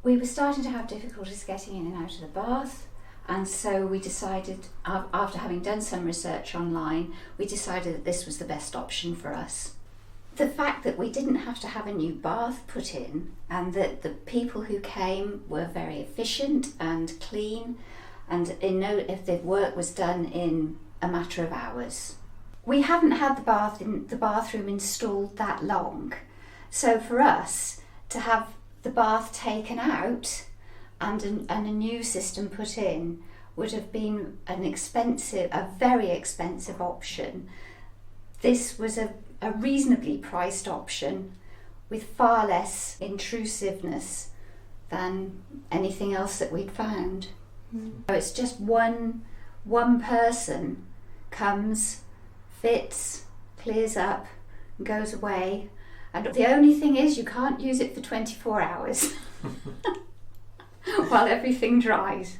We were starting to have difficulties getting in and out of the bath, and so we decided, after having done some research online, we decided that this was the best option for us. The fact that we didn't have to have a new bath put in, and that the people who came were very efficient and clean, and if the work was done in a matter of hours. We haven't had the bathroom installed that long, so for us to have the bath taken out and a new system put in would have been a very expensive option. This was a reasonably priced option with far less intrusiveness than anything else that we'd found. So it's just one person comes, fits, clears up, goes away, and the only thing is you can't use it for 24 hours while everything dries.